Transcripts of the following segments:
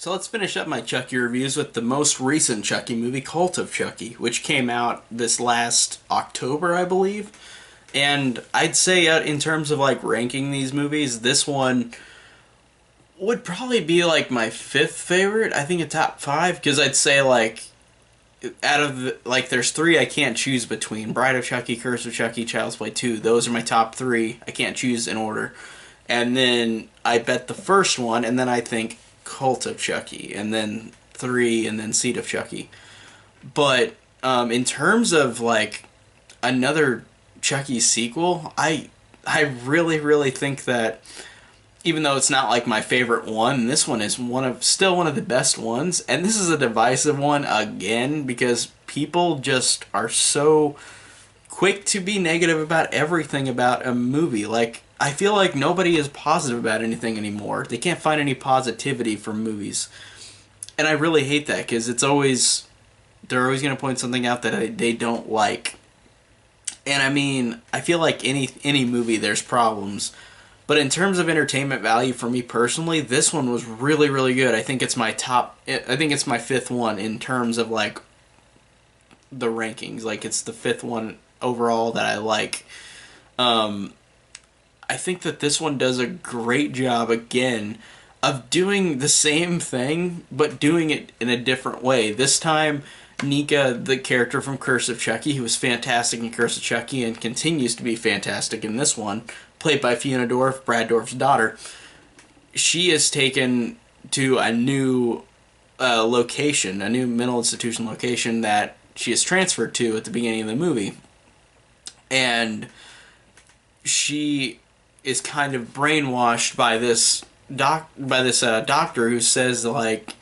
So let's finish up my Chucky reviews with the most recent Chucky movie, Cult of Chucky, which came out this last October, I believe. And I'd say in terms of like ranking these movies, this one would probably be like my fifth favorite. I think a top five, because I'd say like out of like there's three I can't choose between: Bride of Chucky, Curse of Chucky, Child's Play 2. Those are my top three. I can't choose in order. And then I bet the first one, and then I think Cult of Chucky, and then three, and then Seed of Chucky. But in terms of like another Chucky sequel, I really think that even though it's not like my favorite one, this one is still one of the best ones. And this is a divisive one again because people just are so quick to be negative about everything about a movie. Like, I feel like nobody is positive about anything anymore. They can't find any positivity from movies. And I really hate that because they're always going to point something out that they don't like. And I mean, I feel like any movie there's problems. But in terms of entertainment value for me personally, this one was really good. I think it's my fifth one in terms of like the rankings. Like, it's the fifth one overall that I like. I think that this one does a great job again of doing the same thing but doing it in a different way. This time, Nika, the character from Curse of Chucky, who was fantastic in Curse of Chucky and continues to be fantastic in this one, played by Fiona Dorff, Brad Dorff's daughter, she is taken to a new location, a new mental institution location that she is transferred to at the beginning of the movie. And she is kind of brainwashed by this doctor who says like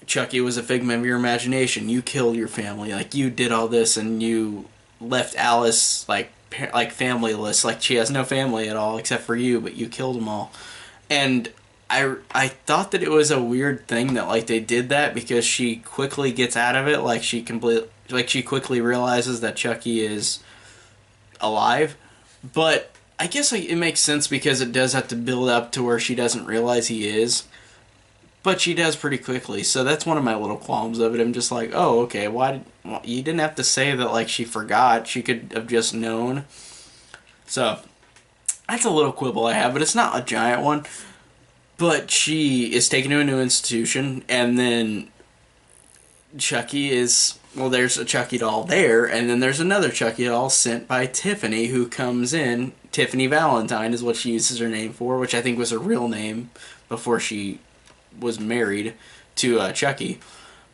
Chucky was a figment of your imagination. You killed your family. Like, you did all this and you left Alice like familyless. Like, she has no family at all except for you, but you killed them all. And I thought that it was a weird thing that like they did that because she quickly gets out of it. Like, she quickly realizes that Chucky is alive. But I guess like, it makes sense because it does have to build up to where she doesn't realize he is. But she does pretty quickly, so that's one of my little qualms of it. I'm just like, oh, okay, you didn't have to say that like she forgot. She could have just known. So that's a little quibble I have, but it's not a giant one. But she is taken to a new institution, and then Chucky is, well, there's a Chucky doll there, and then there's another Chucky doll sent by Tiffany, who comes in. Tiffany Valentine is what she uses her name for, which I think was her real name before she was married to Chucky.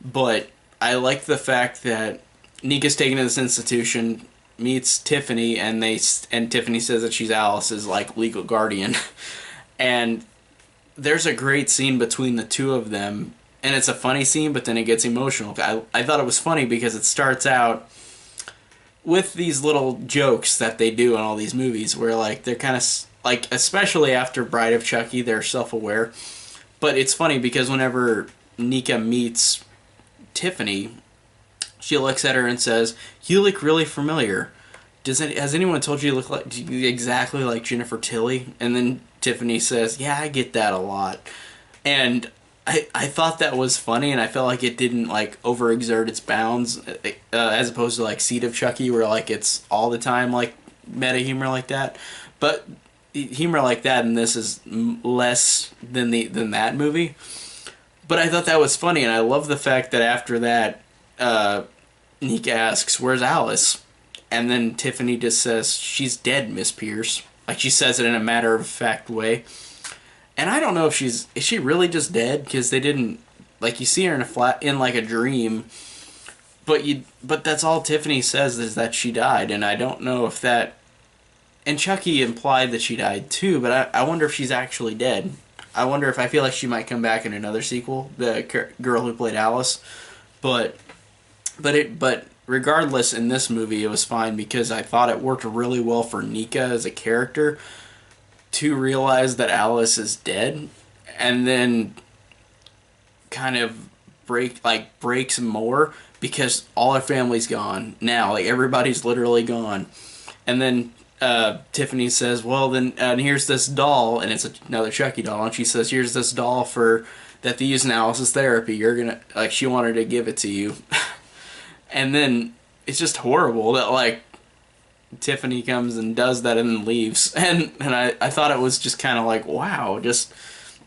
But I like the fact that Nika's taken to this institution, meets Tiffany, and Tiffany says that she's Alice's like legal guardian. And there's a great scene between the two of them, and it's a funny scene, but then it gets emotional. I thought it was funny because it starts out with these little jokes that they do in all these movies where like they're kind of like, especially after Bride of Chucky, they're self-aware. But it's funny because whenever Nika meets Tiffany, she looks at her and says, "You look really familiar. Has anyone told you look exactly like Jennifer Tilly?" And then Tiffany says, "Yeah, I get that a lot." And I thought that was funny, and I felt like it didn't like overexert its bounds, as opposed to like Seed of Chucky, where like it's all the time like meta humor like that. But humor like that and this is less than that movie. But I thought that was funny, and I love the fact that after that, Nika asks, "Where's Alice?" And then Tiffany just says, "She's dead, Miss Pierce." Like, she says it in a matter-of-fact way. And I don't know if is she really just dead? Because they didn't, like, you see her in like a dream, but that's all Tiffany says is that she died, and I don't know if that, and Chucky implied that she died too, but I wonder if she's actually dead. I wonder if I feel like she might come back in another sequel, the girl who played Alice. But regardless, in this movie it was fine because I thought it worked really well for Nika as a character to realize that Alice is dead, and then kind of breaks more because all her family's gone now. Like, everybody's literally gone. And then Tiffany says, well, then, and here's this doll, and it's another Chucky doll, and she says, here's this doll for that they use in Alice's therapy. You're gonna, like, she wanted to give it to you. And then it's just horrible that, like, Tiffany comes and does that and then leaves. And I thought it was just kind of like, wow, just,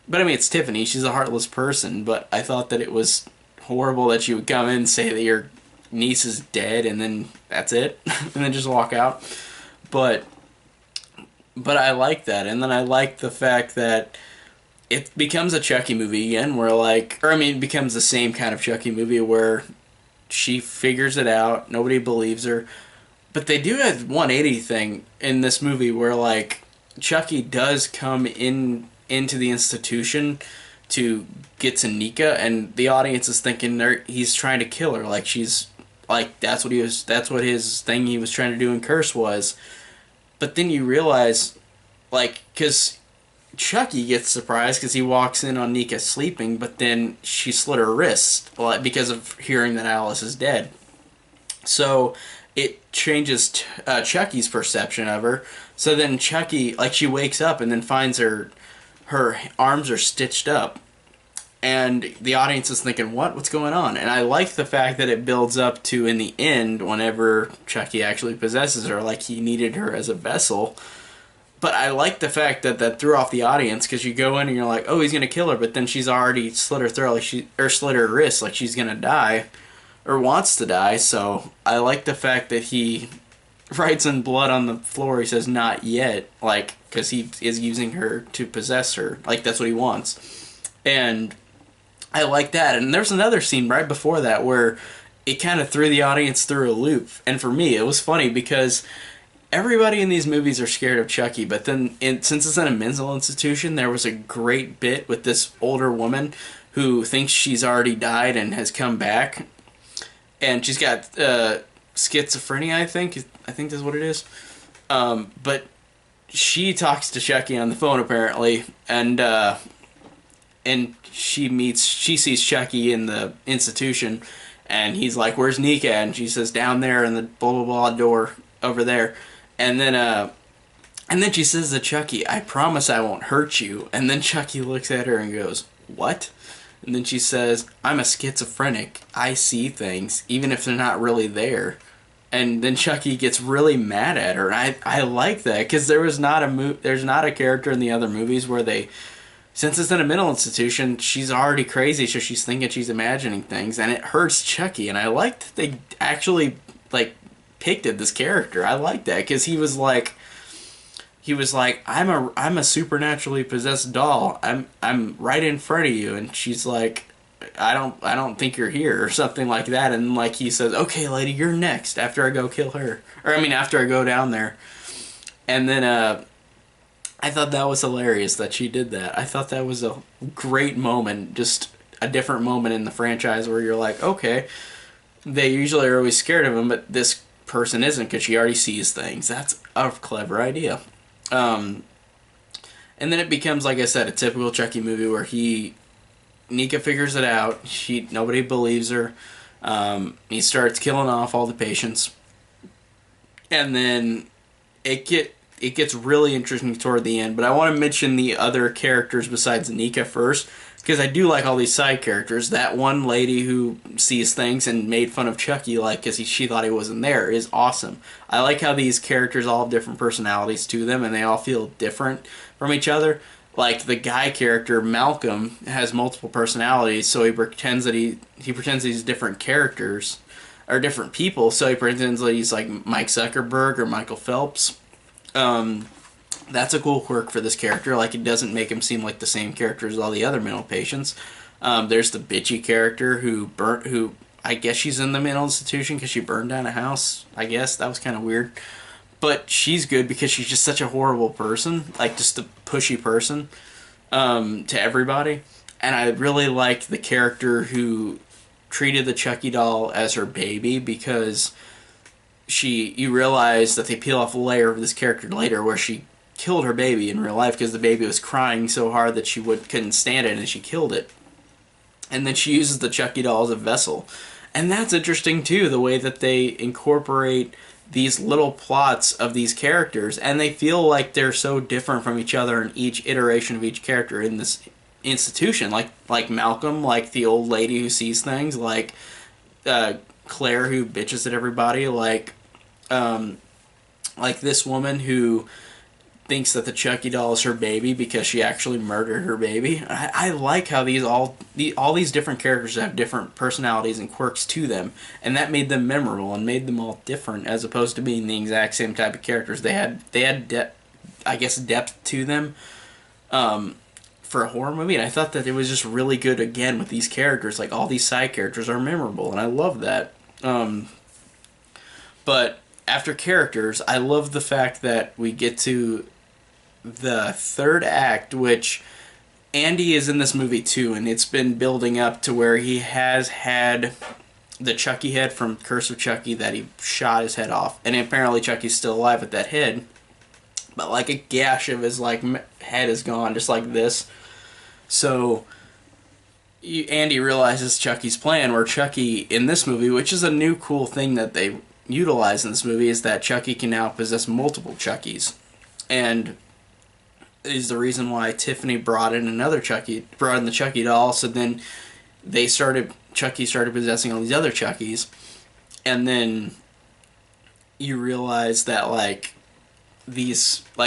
but I mean, it's Tiffany, she's a heartless person, but I thought that it was horrible that she would come in and say that your niece is dead, and then that's it, and then just walk out. But I like that, and then I like the fact that it becomes a Chucky movie again, where like, or I mean, it becomes the same kind of Chucky movie where she figures it out, nobody believes her, but they do a 180 thing in this movie where like Chucky does come into the institution to get to Nika, and the audience is thinking he's trying to kill her, like she's like that's what his thing he was trying to do in Curse was. But then you realize, like, because Chucky gets surprised because he walks in on Nika sleeping, but then she slit her wrist because of hearing that Alice is dead. So it changes Chucky's perception of her. So then Chucky, like, she wakes up and then finds her arms are stitched up. And the audience is thinking, what's going on? And I like the fact that it builds up to, in the end, whenever Chucky actually possesses her, like he needed her as a vessel. But I like the fact that threw off the audience, because you go in and you're like, oh, he's going to kill her, but then she's already slit her throat, or slit her wrist, like she's going to die, or wants to die. So I like the fact that he writes in blood on the floor, he says, not yet, like, because he is using her to possess her. Like, that's what he wants. And I like that. And there's another scene right before that where it kind of threw the audience through a loop. And for me, it was funny because everybody in these movies are scared of Chucky. But then, since it's in a mental institution, there was a great bit with this older woman who thinks she's already died and has come back. And she's got schizophrenia, I think. I think that's what it is. But she talks to Chucky on the phone, apparently. And she sees Chucky in the institution, and he's like, where's Nika? And she says, down there in the blah blah blah door over there. And then she says to Chucky, I promise I won't hurt you. And then Chucky looks at her and goes, what? And then she says, I'm a schizophrenic, I see things even if they're not really there. And then Chucky gets really mad at her, and I like that, because there's not a character in the other movies where they, since it's in a mental institution, she's already crazy, so she's thinking she's imagining things, and it hurts Chucky. And I liked that they actually, like, picked at this character. I like that, because he was like, I'm a supernaturally possessed doll. I'm right in front of you, and she's like, I don't think you're here, or something like that. And like he says, okay, lady, you're next after I go kill her, or I mean after I go down there. And then I thought that was hilarious that she did that. I thought that was a great moment, just a different moment in the franchise where you're like, okay, they usually are always scared of him, but this person isn't because she already sees things. That's a clever idea. And then it becomes, like I said, a typical Chucky movie where Nika figures it out. Nobody believes her. He starts killing off all the patients. And then it gets really interesting toward the end, but I want to mention the other characters besides Nika first, because I do like all these side characters. That one lady who sees things and made fun of Chucky, like, because she thought he wasn't there, is awesome. I like how these characters all have different personalities to them, and they all feel different from each other. Like, the guy character, Malcolm, has multiple personalities, so he pretends that he's different characters, or different people, so he pretends that he's like Mike Zuckerberg or Michael Phelps. That's a cool quirk for this character. Like, it doesn't make him seem like the same character as all the other mental patients. There's the bitchy character who I guess she's in the mental institution because she burned down a house. I guess that was kind of weird, but she's good because she's just such a horrible person, like just a pushy person to everybody. And I really liked the character who treated the Chucky doll as her baby, because you realize that they peel off a layer of this character later where she killed her baby in real life because the baby was crying so hard that she couldn't stand it, and she killed it. And then she uses the Chucky doll as a vessel. And that's interesting too, the way that they incorporate these little plots of these characters, and they feel like they're so different from each other in each iteration of each character in this institution. Like Malcolm, like the old lady who sees things, Claire who bitches at everybody, like this woman who thinks that the Chucky doll is her baby because she actually murdered her baby. I like how all these different characters have different personalities and quirks to them, and that made them memorable and made them all different as opposed to being the exact same type of characters. They had depth to them for a horror movie, and I thought that it was just really good again with these characters. Like all these side characters are memorable, and I love that. But after characters, I love the fact that we get to the third act, which Andy is in this movie too, and it's been building up to where he has had the Chucky head from Curse of Chucky that he shot his head off, and apparently Chucky's still alive with that head, but like a gash of his head is gone, just like this. So Andy realizes Chucky's plan, where Chucky in this movie, which is a new cool thing that they utilize in this movie, is that Chucky can now possess multiple Chuckies, and is the reason why Tiffany brought in the Chucky doll. So then Chucky started possessing all these other Chuckies, and then you realize that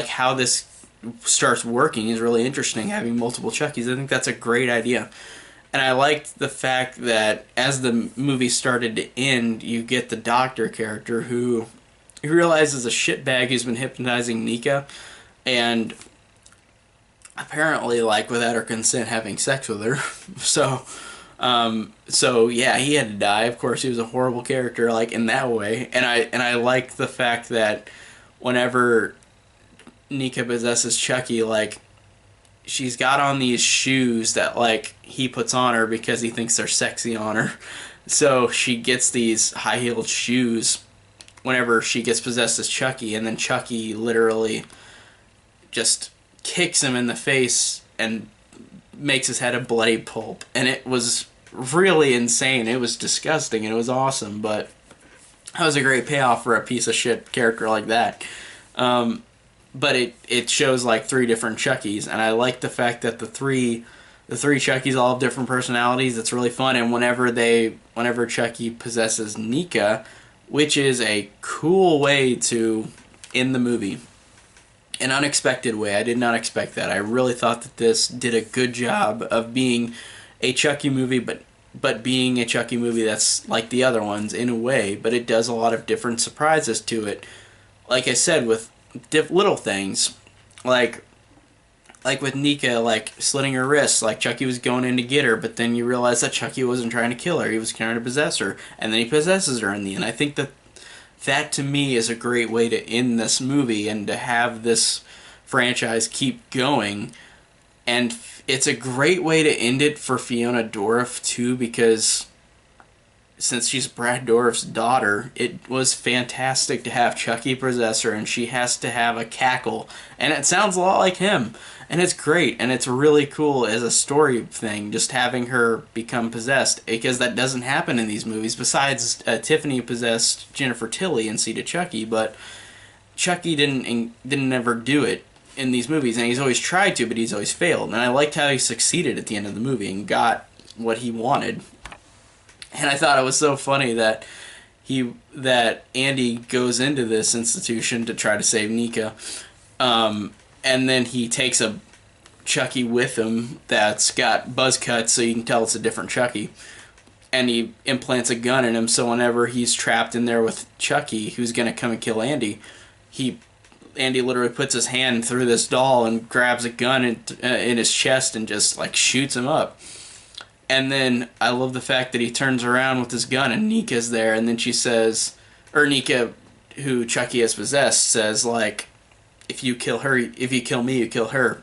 how this starts working is really interesting, having multiple Chuckies. I think that's a great idea. And I liked the fact that as the movie started to end, you get the doctor character who realizes a shitbag who's been hypnotizing Nika, and apparently, without her consent, having sex with her. So yeah, he had to die. Of course, he was a horrible character, in that way. And I liked the fact that whenever Nika possesses Chucky, she's got on these shoes that he puts on her because he thinks they're sexy on her. So she gets these high-heeled shoes whenever she gets possessed as Chucky, and then Chucky literally just kicks him in the face and makes his head a bloody pulp. And it was really insane. It was disgusting and it was awesome, but that was a great payoff for a piece of shit character like that. But it shows 3 different Chuckies, and I like the fact that the three Chuckies all have different personalities. It's really fun. And whenever Chucky possesses Nika, which is a cool way to end the movie, an unexpected way. I did not expect that. I really thought that this did a good job of being a Chucky movie, but being a Chucky movie that's like the other ones in a way, but it does a lot of different surprises to it. Like I said, with little things, like with Nika, slitting her wrists, Chucky was going in to get her, but then you realize that Chucky wasn't trying to kill her, he was trying to possess her, and then he possesses her in the end. I think that to me is a great way to end this movie and to have this franchise keep going. And it's a great way to end it for Fiona Dourif too, because since she's Brad Dourif's daughter, it was fantastic to have Chucky possess her, and she has to have a cackle, and it sounds a lot like him. And it's great, and it's really cool as a story thing, just having her become possessed, because that doesn't happen in these movies. Besides, Tiffany possessed Jennifer Tilly in Seed of Chucky, but Chucky didn't ever do it in these movies, and he's always tried to, but he's always failed. And I liked how he succeeded at the end of the movie and got what he wanted. And I thought it was so funny that Andy goes into this institution to try to save Nika, and then he takes a Chucky with him that's got buzz cuts so you can tell it's a different Chucky. And he implants a gun in him, so whenever he's trapped in there with Chucky, who's going to come and kill Andy, Andy literally puts his hand through this doll and grabs a gun in his chest and just shoots him up. And then I love the fact that he turns around with his gun and Nika's there, and then she says, or Nika, who Chucky has possessed, says if you kill me, you kill her.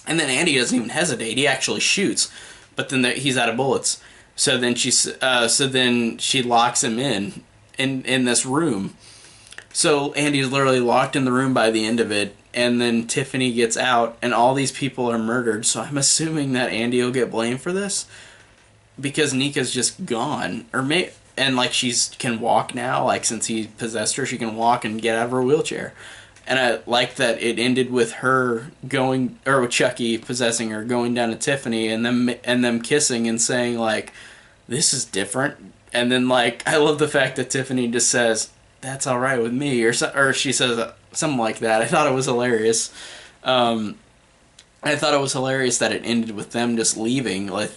And then Andy doesn't even hesitate. He actually shoots, but then he's out of bullets. So then she locks him in this room. So Andy's literally locked in the room by the end of it, and then Tiffany gets out, and all these people are murdered. So I'm assuming that Andy will get blamed for this, because Nika's just gone. Or and like she's can walk now. Like since he possessed her, she can walk and get out of her wheelchair. And I like that it ended with her going, or with Chucky possessing her, going down to Tiffany, and them kissing and saying like, "This is different." And then like I love the fact that Tiffany just says, "That's all right with me," or she says something like that. I thought it was hilarious. I thought it was hilarious that it ended with them just leaving, like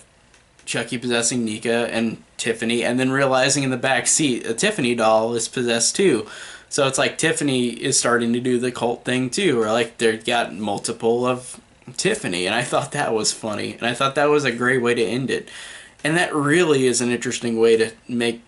Chucky possessing Nika and Tiffany, and then realizing in the back seat a Tiffany doll is possessed too. So it's like Tiffany is starting to do the cult thing too, or like they've got multiple of Tiffany, and I thought that was funny, and I thought that was a great way to end it. And that really is an interesting way to make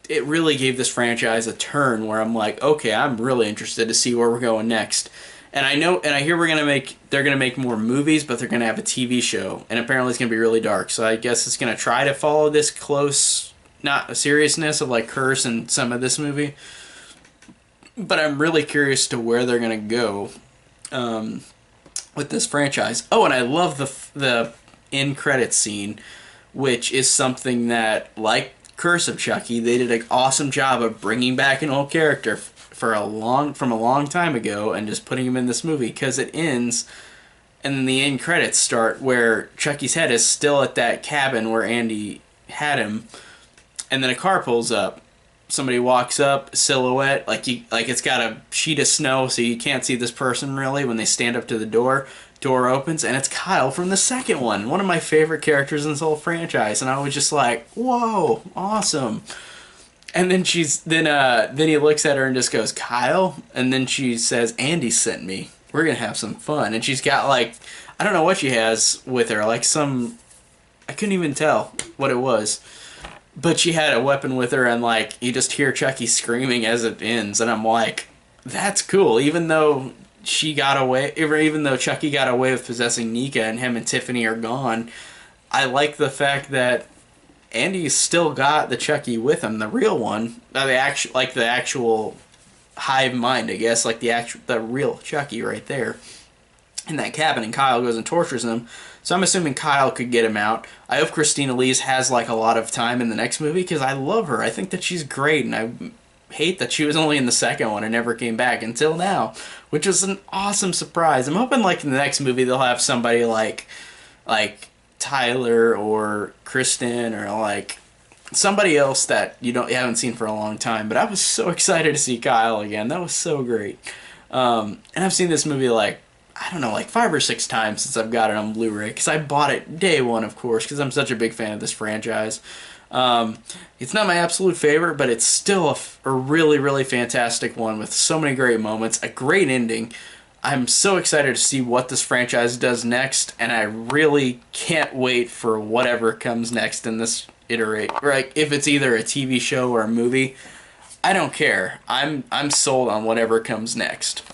it. Really gave this franchise a turn where I'm like, okay, I'm really interested to see where we're going next. And I know, and I hear they're gonna make more movies, but they're gonna have a TV show, and apparently it's gonna be really dark. So I guess it's gonna try to follow this close, not a seriousness of like Curse and some of this movie. But I'm really curious to where they're gonna go with this franchise. Oh, and I love the end credits scene, which is something that, like Curse of Chucky, they did an awesome job of bringing back an old character from a long time ago and just putting him in this movie, because it ends and then the end credits start where Chucky's head is still at that cabin where Andy had him, and then a car pulls up. Somebody walks up, silhouette, like it's got a sheet of snow, so you can't see this person really. When they stand up to the door, door opens, and it's Kyle from the second one of my favorite characters in this whole franchise. And I was just like, whoa, awesome. And then then he looks at her and just goes, Kyle, and then she says, Andy sent me. We're gonna have some fun. And she's got like, I don't know what she has with her, like some, I couldn't even tell what it was. But she had a weapon with her, and like you just hear Chucky screaming as it ends, and I'm like, that's cool. Even though she got away, even though Chucky got away with possessing Nika, and him and Tiffany are gone, I like the fact that Andy's still got the Chucky with him, the real one, the actual hive mind, I guess, like the real Chucky right there in that cabin, and Kyle goes and tortures him. So I'm assuming Kyle could get him out. I hope Christina Lee's has like a lot of time in the next movie, because I love her. I think that she's great, and I hate that she was only in the second one and never came back until now, which was an awesome surprise. I'm hoping like in the next movie they'll have somebody like Tyler or Kristen or like somebody else that you haven't seen for a long time. But I was so excited to see Kyle again. That was so great. And I've seen this movie like, I don't know, like 5 or 6 times since I've got it on Blu-ray, because I bought it day one, of course, because I'm such a big fan of this franchise. It's not my absolute favorite, but it's still a really, really fantastic one with so many great moments, a great ending. I'm so excited to see what this franchise does next, and I really can't wait for whatever comes next in this iterate. Like, if it's either a TV show or a movie, I don't care. I'm sold on whatever comes next.